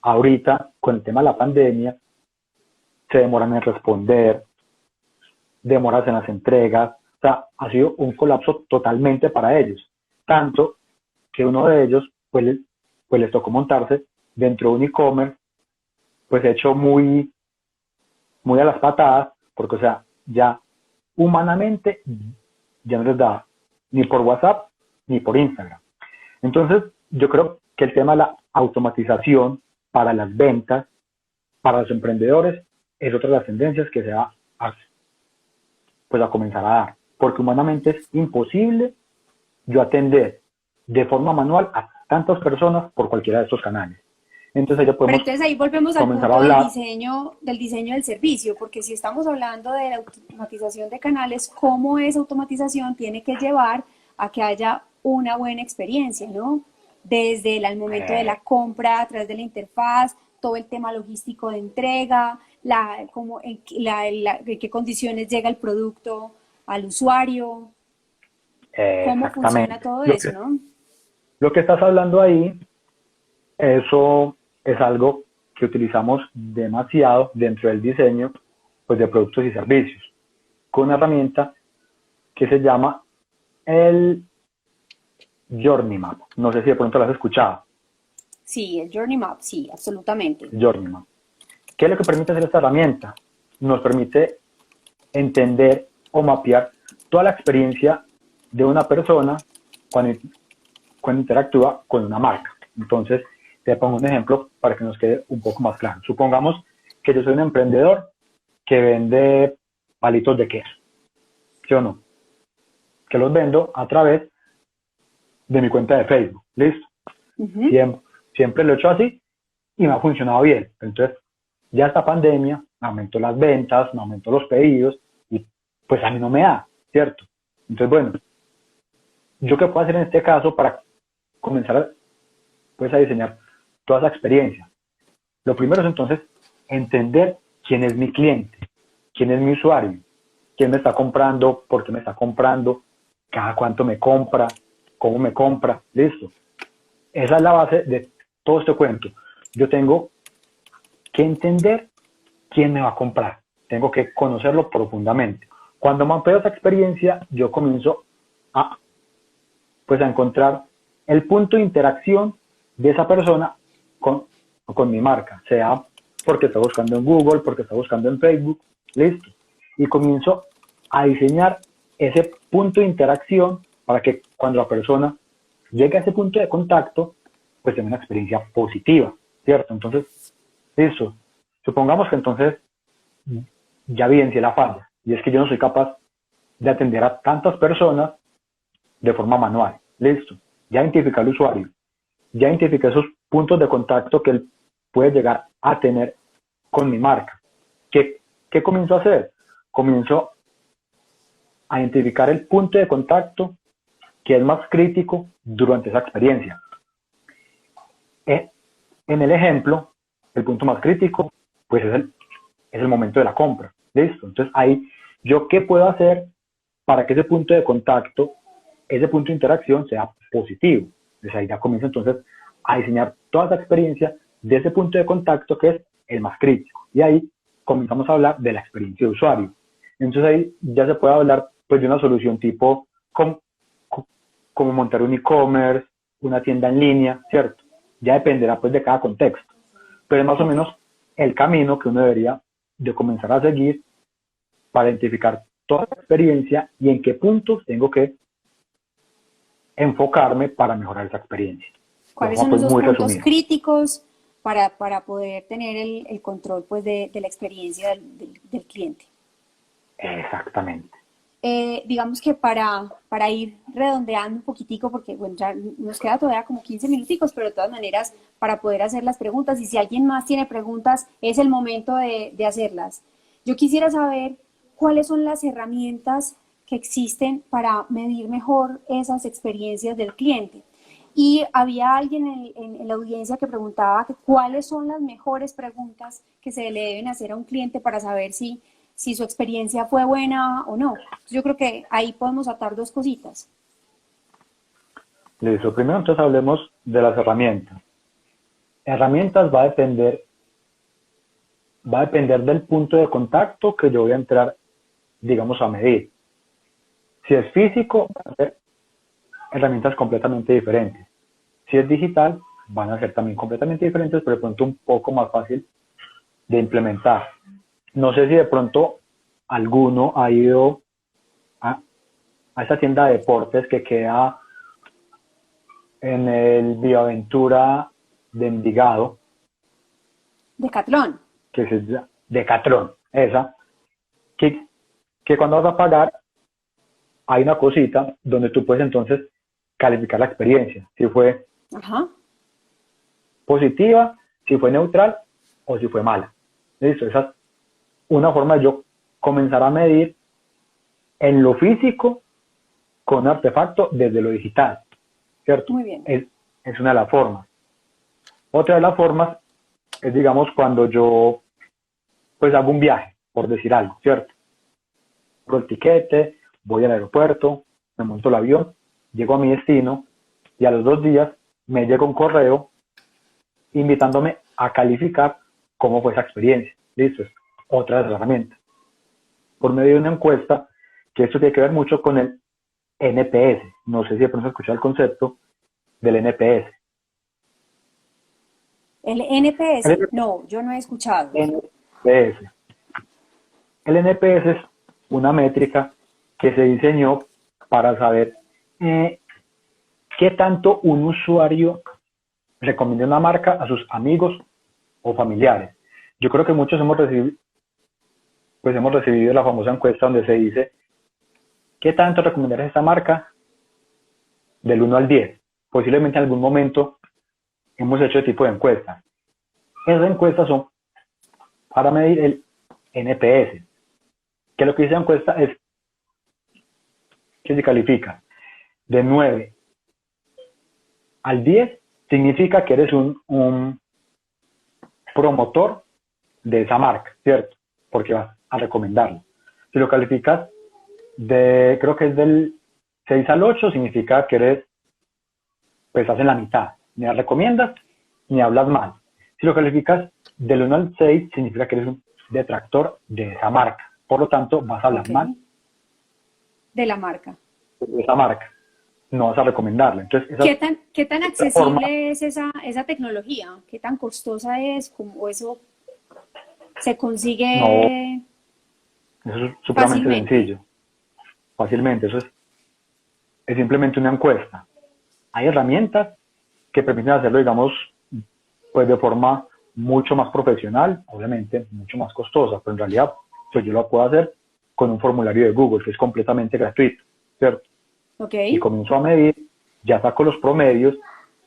Ahorita, con el tema de la pandemia, se demoran en responder, demoras en las entregas, o sea, ha sido un colapso totalmente para ellos. Tanto que uno de ellos, pues les tocó montarse dentro de un e-commerce, pues hecho muy a las patadas, porque, o sea, ya humanamente ya no les da ni por WhatsApp ni por Instagram. Entonces, yo creo que el tema de la automatización para las ventas, para los emprendedores, es otra de las tendencias que se va pues, a comenzar a dar. Porque humanamente es imposible yo atender de forma manual a tantas personas por cualquiera de estos canales. Entonces ya Pero podemos entonces ahí volvemos al comenzar a punto hablar. del diseño del servicio, porque si estamos hablando de la automatización de canales, cómo esa automatización tiene que llevar a que haya una buena experiencia, ¿no? Desde el al momento de la compra, a través de la interfaz, todo el tema logístico de entrega, como en qué condiciones llega el producto al usuario, cómo funciona Exactamente. todo eso, ¿no? Lo que estás hablando ahí, eso es algo que utilizamos demasiado dentro del diseño, pues, de productos y servicios, con una herramienta que se llama el Journey Map. No sé si de pronto lo has escuchado. Sí, el Journey Map, sí, absolutamente. Journey Map. ¿Qué es lo que permite hacer esta herramienta? Nos permite entender o mapear toda la experiencia de una persona cuando, cuando interactúa con una marca. Entonces, te pongo un ejemplo para que nos quede un poco más claro. Supongamos que yo soy un emprendedor que vende palitos de queso, ¿sí o no? Que los vendo a través de mi cuenta de Facebook. ¿Listo? Ujú. Siempre lo he hecho así y me ha funcionado bien. Entonces, ya esta pandemia me aumentó las ventas, me aumentó los pedidos y pues a mí no me da, ¿cierto? Entonces, bueno, ¿yo qué puedo hacer en este caso para comenzar pues, a diseñar toda esa experiencia? Lo primero es entonces entender quién es mi cliente, quién es mi usuario, quién me está comprando, por qué me está comprando, cada cuánto me compra, cómo me compra, listo. Esa es la base de todo este cuento. Yo tengo que entender quién me va a comprar. Tengo que conocerlo profundamente. Cuando mapeo esa experiencia, yo comienzo a, pues, a encontrar el punto de interacción de esa persona con mi marca, sea porque está buscando en Google, porque está buscando en Facebook, listo. Y comienzo a diseñar ese punto de interacción para que cuando la persona llegue a ese punto de contacto, pues tenga una experiencia positiva, ¿cierto? Entonces, eso. Supongamos que entonces ya evidencié la falla, y es que yo no soy capaz de atender a tantas personas de forma manual. Listo. Ya identifica al usuario, ya identifiqué esos puntos de contacto que él puede llegar a tener con mi marca. ¿Qué comienzo a hacer? Comienzo a identificar el punto de contacto que es más crítico durante esa experiencia. En el ejemplo, el punto más crítico, pues es el momento de la compra. ¿Listo? Entonces ahí, ¿yo qué puedo hacer para que ese punto de contacto, ese punto de interacción sea positivo? Entonces ahí ya comienzo entonces a diseñar toda esa experiencia de ese punto de contacto que es el más crítico. Y ahí comenzamos a hablar de la experiencia de usuario. Entonces ahí ya se puede hablar pues de una solución tipo como montar un e-commerce, una tienda en línea, ¿cierto? Ya dependerá pues de cada contexto. Pero es más o Ok. menos el camino que uno debería de comenzar a seguir para identificar toda la experiencia y en qué puntos tengo que enfocarme para mejorar esa experiencia. De ¿Cuáles forma son pues esos muy puntos resumida. críticos para poder tener el control pues, de la experiencia del cliente? Exactamente. Digamos que para ir redondeando un poquitico, porque bueno, ya nos queda todavía como 15 minuticos, pero de todas maneras, para poder hacer las preguntas, y si alguien más tiene preguntas, es el momento de hacerlas. Yo quisiera saber cuáles son las herramientas que existen para medir mejor esas experiencias del cliente. Y había alguien en la audiencia que preguntaba que cuáles son las mejores preguntas que se le deben hacer a un cliente para saber si su experiencia fue buena o no. Yo creo que ahí podemos atar dos cositas. Listo. Primero entonces hablemos de las herramientas. Herramientas va a depender del punto de contacto que yo voy a entrar, digamos, a medir. Si es físico, van a ser herramientas completamente diferentes. Si es digital, van a ser también completamente diferentes, pero de pronto un poco más fácil de implementar. No sé si de pronto alguno ha ido a esa tienda de deportes que queda en el Bioaventura de Envigado, Decatlón. que es Decatrón, esa, que, que cuando vas a pagar hay una cosita donde tú puedes entonces calificar la experiencia, si fue Ajá. positiva, si fue neutral o si fue mala. Listo, esa es una forma de yo comenzar a medir en lo físico con un artefacto desde lo digital, ¿cierto? Muy bien. Es una de las formas. Otra de las formas es, digamos, cuando yo pues hago un viaje, por decir algo, ¿cierto? Compro el tiquete, voy al aeropuerto, me monto el avión, llego a mi destino y a los 2 días me llega un correo invitándome a calificar cómo fue esa experiencia. Listo, es otra de las herramientas. Por medio de una encuesta, que esto tiene que ver mucho con el NPS. No sé si de pronto has escuchado el concepto del NPS. ¿El NPS? No, yo no he escuchado. NPS. El NPS es una métrica que se diseñó para saber qué tanto un usuario recomienda una marca a sus amigos o familiares. Yo creo que muchos hemos recibido la famosa encuesta donde se dice ¿qué tanto recomendarías esta marca? Del 1 al 10. Posiblemente en algún momento hemos hecho ese tipo de encuestas. Esas encuestas son para medir el NPS, que lo que dice la encuesta es que se califica de 9 al 10, significa que eres un promotor de esa marca, ¿cierto? Porque vas a recomendarlo. Si lo calificas creo que es del 6 al 8, significa que eres, pues estás en la mitad. Ni la recomiendas, ni hablas mal. Si lo calificas del 1 al 6, significa que eres un detractor de esa marca. Por lo tanto, vas a hablar mal de la marca. De esa marca. No vas a recomendarla. Entonces, ¿Qué tan accesible es esa tecnología? ¿Qué tan costosa es? ¿Cómo eso se consigue? No, eso es supremamente sencillo. Fácilmente. Eso es simplemente una encuesta. Hay herramientas que permiten hacerlo, digamos, pues de forma mucho más profesional, obviamente mucho más costosa, pero en realidad pues yo lo puedo hacer con un formulario de Google que es completamente gratuito, ¿cierto? Okay. Y comienzo a medir, ya saco los promedios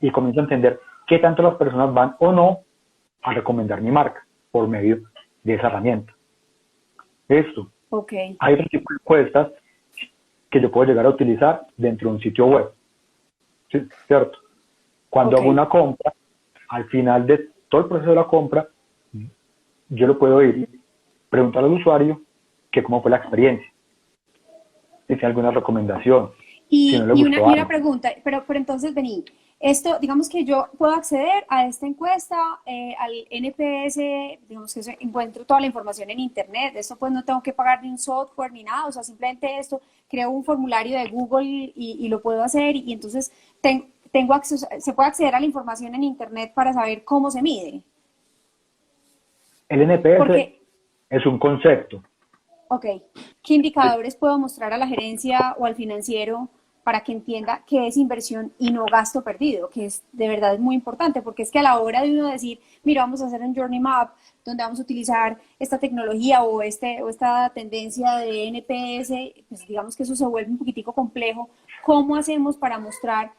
y comienzo a entender qué tanto las personas van o no a recomendar mi marca por medio de esa herramienta. Esto. Okay. Hay otro tipo de encuestas que yo puedo llegar a utilizar dentro de un sitio web, ¿sí? ¿Cierto? Cuando hago una compra, al final de todo el proceso de la compra, yo lo puedo ir y preguntar al usuario que cómo fue la experiencia, si tiene alguna recomendación. Y, si no le gustó y una pregunta, pero entonces vení, esto, digamos que yo puedo acceder a esta encuesta, al NPS, digamos que encuentro toda la información en internet, esto pues no tengo que pagar ni un software ni nada, o sea, simplemente esto, creo un formulario de Google y lo puedo hacer y entonces tengo acceso, se puede acceder a la información en internet para saber cómo se mide. El NPS es un concepto. Ok, ¿qué indicadores puedo mostrar a la gerencia o al financiero para que entienda qué es inversión y no gasto perdido? Que es de verdad es muy importante, porque es que a la hora de uno decir, mira, vamos a hacer un journey map donde vamos a utilizar esta tecnología o esta tendencia de NPS, pues digamos que eso se vuelve un poquitico complejo. ¿Cómo hacemos para mostrar,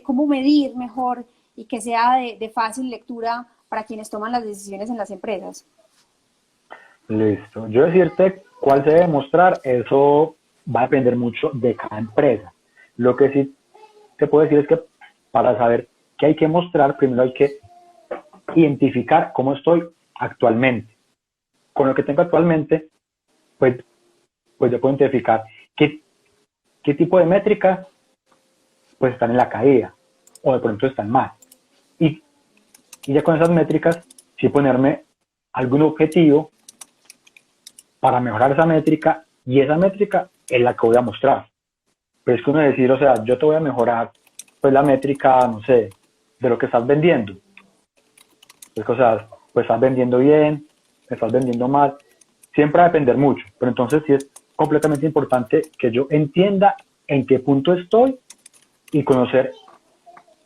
cómo medir mejor y que sea de fácil lectura para quienes toman las decisiones en las empresas? Listo. Yo decirte cuál se debe mostrar, eso va a depender mucho de cada empresa. Lo que sí te puedo decir es que para saber qué hay que mostrar, primero hay que identificar cómo estoy actualmente. Con lo que tengo actualmente, pues yo puedo identificar qué tipo de métricas pues están en la caída o de pronto están mal. Y ya con esas métricas, sí ponerme algún objetivo para mejorar esa métrica, y esa métrica es la que voy a mostrar. Pero es que uno decir, o sea, yo te voy a mejorar pues la métrica, no sé, de lo que estás vendiendo. Es que, o sea, pues estás vendiendo bien, estás vendiendo mal, siempre va a depender mucho, pero entonces sí es completamente importante que yo entienda en qué punto estoy y conocer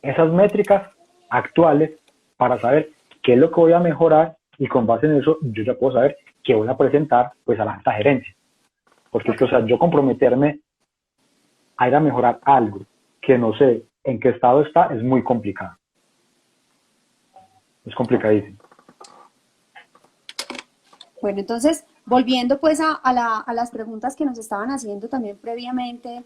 esas métricas actuales para saber qué es lo que voy a mejorar, y con base en eso yo ya puedo saber qué voy a presentar pues a la alta gerencia. Porque es que, o sea, yo comprometerme a ir a mejorar algo que no sé en qué estado está es muy complicado. Es complicadísimo. Bueno, entonces, volviendo pues a las preguntas que nos estaban haciendo también previamente,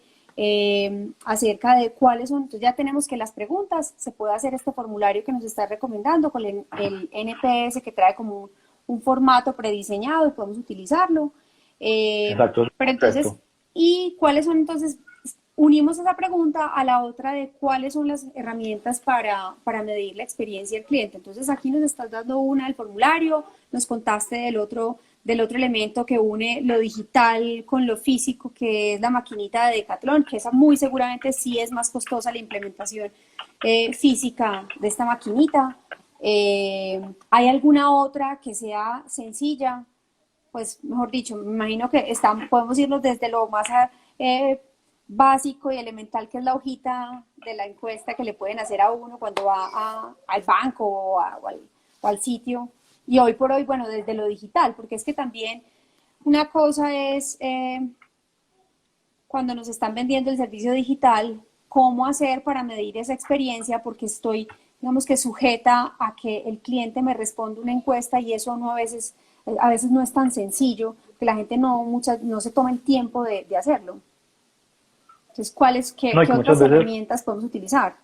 acerca de cuáles son, entonces ya tenemos que las preguntas, se puede hacer este formulario que nos está recomendando con el NPS que trae como un formato prediseñado y podemos utilizarlo. Exacto, Pero entonces, perfecto. ¿y cuáles son entonces? Unimos esa pregunta a la otra de cuáles son las herramientas para medir la experiencia del cliente. Entonces aquí nos estás dando una del formulario, nos contaste del otro elemento que une lo digital con lo físico, que es la maquinita de Decathlon, que esa muy seguramente sí es más costosa la implementación física de esta maquinita. ¿Hay alguna otra que sea sencilla? Pues mejor dicho, me imagino que podemos irnos desde lo más eh, básico y elemental, que es la hojita de la encuesta que le pueden hacer a uno cuando va al banco o al sitio. Y hoy por hoy, bueno, desde lo digital, porque es que también una cosa es cuando nos están vendiendo el servicio digital, cómo hacer para medir esa experiencia, porque estoy, digamos que sujeta a que el cliente me responda una encuesta y eso no a veces no es tan sencillo, que la gente no se toma el tiempo de hacerlo. Entonces, No, y qué que muchas otras veces, herramientas podemos utilizar?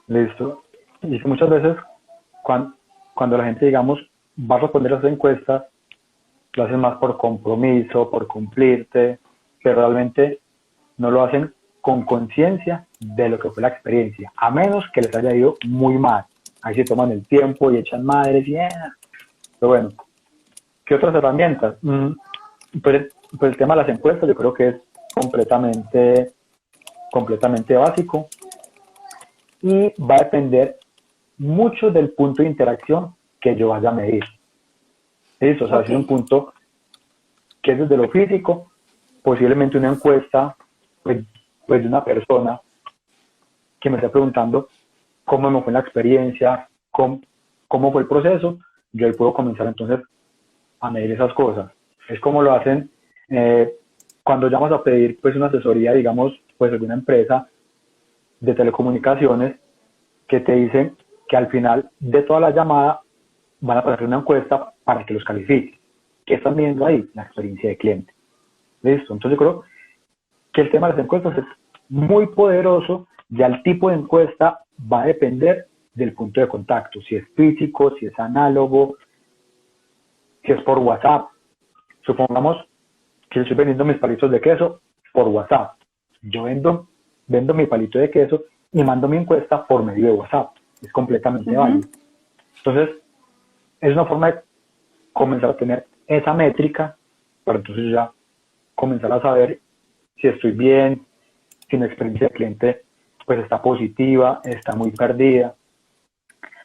listo, y que muchas veces cuando la gente, digamos, va a responder a esa encuesta, lo hacen más por compromiso, por cumplirte, pero realmente no lo hacen con conciencia de lo que fue la experiencia, a menos que les haya ido muy mal. Ahí se toman el tiempo y echan madres y pero bueno, ¿qué otras herramientas? Pues el tema de las encuestas yo creo que es completamente básico y va a depender mucho del punto de interacción que yo vaya a medir. ¿Listo? O sea, Ok. si es un punto que es desde lo físico, posiblemente una encuesta pues, pues de una persona que me está preguntando cómo me fue la experiencia, cómo fue el proceso, yo ahí puedo comenzar entonces a medir esas cosas. Es como lo hacen cuando llamas a pedir pues una asesoría, digamos, pues de una empresa de telecomunicaciones que te dicen que al final de toda la llamada van a pasar una encuesta para que los califique. ¿Qué están viendo ahí? La experiencia de cliente. ¿Listo? Entonces yo creo que el tema de las encuestas es muy poderoso, ya el tipo de encuesta va a depender del punto de contacto, si es físico, si es análogo, si es por WhatsApp. Supongamos que yo estoy vendiendo mis palitos de queso por WhatsApp. Yo vendo mi palito de queso y mando mi encuesta por medio de WhatsApp. Es completamente Ujú. válido. Entonces, es una forma de comenzar a tener esa métrica para entonces ya comenzar a saber si estoy bien, si mi experiencia de cliente pues está positiva, está muy perdida.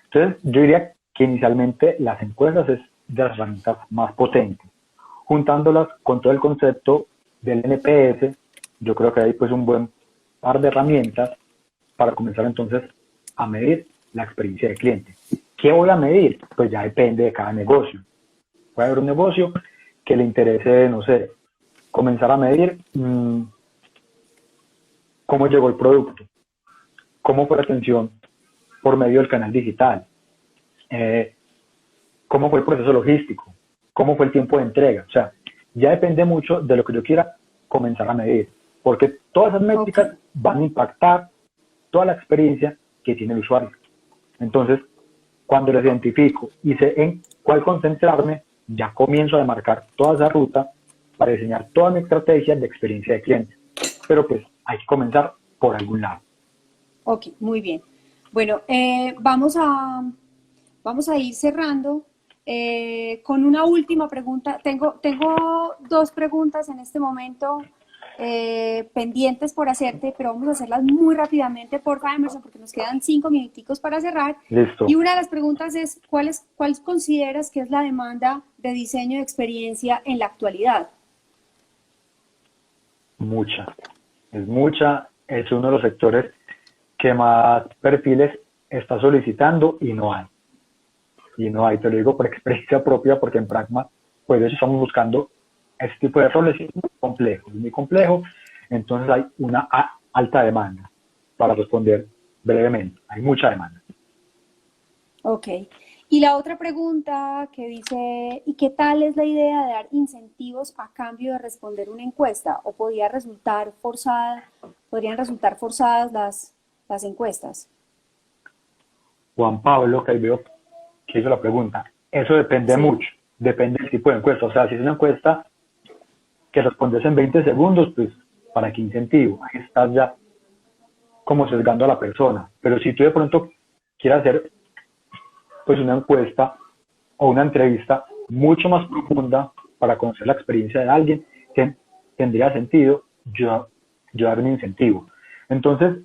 Entonces, yo diría que inicialmente las encuestas es de las herramientas más potentes. Juntándolas con todo el concepto del NPS, yo creo que hay pues un buen par de herramientas para comenzar entonces a medir la experiencia del cliente. ¿Qué voy a medir? Pues ya depende de cada negocio. Puede haber un negocio que le interese, no sé, comenzar a medir cómo llegó el producto, cómo fue la atención por medio del canal digital, eh, cómo fue el proceso logístico, cómo fue el tiempo de entrega. O sea, ya depende mucho de lo que yo quiera comenzar a medir, porque todas esas Ok. métricas van a impactar toda la experiencia que tiene el usuario. Entonces, cuando les identifico y sé en cuál concentrarme, ya comienzo a marcar toda esa ruta para diseñar toda mi estrategia de experiencia de cliente. Pero pues hay que comenzar por algún lado. Ok, muy bien. Bueno, vamos a ir cerrando con una última pregunta. Tengo dos preguntas en este momento pendientes por hacerte, pero vamos a hacerlas muy rápidamente, porfa, Emerson, porque nos quedan 5 minuticos para cerrar. Y Listo. una de las preguntas es, ¿cuál consideras que es la demanda de diseño de experiencia en la actualidad? Mucha. Es mucha. Es uno de los sectores que más perfiles está solicitando y no hay. Y no hay, te lo digo por experiencia propia, porque en Pragma, pues de hecho estamos buscando este tipo de roles y es muy complejo, entonces hay una alta demanda, para responder brevemente, hay mucha demanda. Ok. Y la otra pregunta que dice, ¿y qué tal es la idea de dar incentivos a cambio de responder una encuesta? ¿O podrían resultar forzadas las encuestas? Juan Pablo, que ahí veo que hizo la pregunta, Eso depende mucho, depende del tipo de encuesta. O sea, si es una encuesta que respondes en 20 segundos, pues ¿para qué incentivo? Ahí estás ya como sesgando a la persona. Pero si tú de pronto quieres hacer pues una encuesta o una entrevista mucho más profunda para conocer la experiencia de alguien, tendría sentido yo dar un incentivo. Entonces,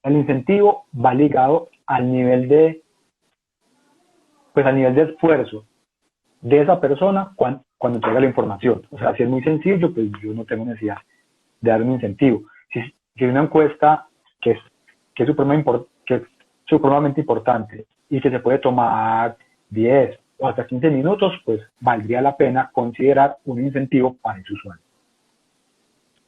el incentivo va ligado al nivel de, pues al nivel de esfuerzo de esa persona cuando entrega la información. O sea, si es muy sencillo, pues yo no tengo necesidad de dar un incentivo. Si es una encuesta que es supremamente importante y que se puede tomar 10 o hasta 15 minutos, pues valdría la pena considerar un incentivo para ese usuario.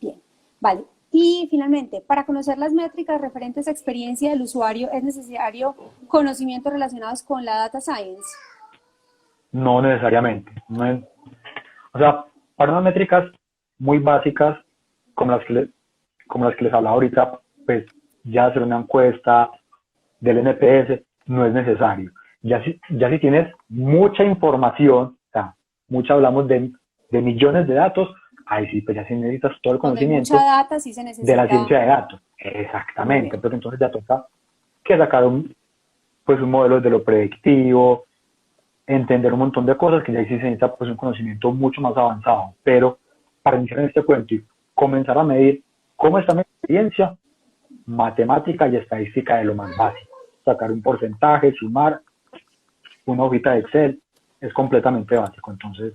Bien, vale. Y finalmente, para conocer las métricas referentes a experiencia del usuario, ¿es necesario conocimientos relacionados con la data science? No necesariamente. No es, o sea, para unas métricas muy básicas, como las que les hablaba ahorita, pues ya hacer una encuesta del NPS no es necesario. Ya si tienes mucha información, o sea, hablamos de millones de datos, ahí sí, pues ya sí necesitas todo el Donde hay conocimiento mucha data, sí se de la necesita. ciencia de datos. Exactamente, pero entonces ya toca que sacar un modelo de lo predictivo, entender un montón de cosas que ya sí se necesita pues un conocimiento mucho más avanzado. Pero para iniciar en este cuento y comenzar a medir cómo está mi experiencia, matemática y estadística de lo más básico. Sacar un porcentaje, sumar una hojita de Excel, es completamente básico. Entonces,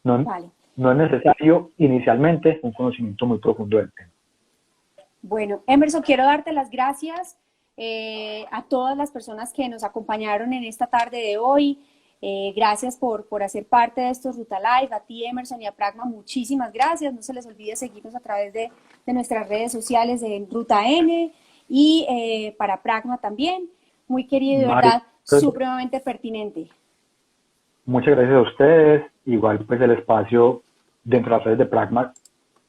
no es necesario inicialmente un conocimiento muy profundo del tema. Bueno, Emerson, quiero darte las gracias a todas las personas que nos acompañaron en esta tarde de hoy. Gracias por hacer parte de estos Ruta Live. A ti, Emerson, y a Pragma, muchísimas gracias. No se les olvide seguirnos a través de nuestras redes sociales de Ruta N y para Pragma también. Muy querido, de verdad, supremamente pertinente. Muchas gracias a ustedes. Igual, pues el espacio dentro de las redes de Pragma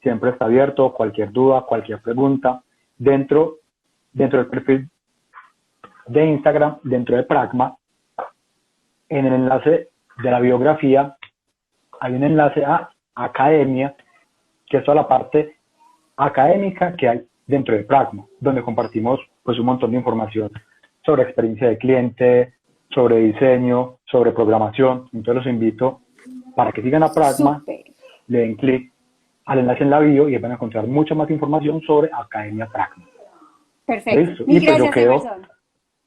siempre está abierto. Cualquier duda, cualquier pregunta. Dentro del perfil de Instagram, dentro de Pragma, en el enlace de la biografía, hay un enlace a Academia, que es toda la parte académica que hay dentro de Pragma, donde compartimos pues un montón de información sobre experiencia de cliente, sobre diseño, sobre programación. Entonces los invito para que sigan a Pragma, le den clic al enlace en la bio y van a encontrar mucha más información sobre Academia Pragma. Perfecto. ¿Listo? Y pues yo quedo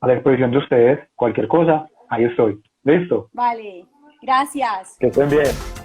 a la disposición de ustedes. Cualquier cosa, ahí estoy. ¿Listo? Vale. Gracias. Que estén bien.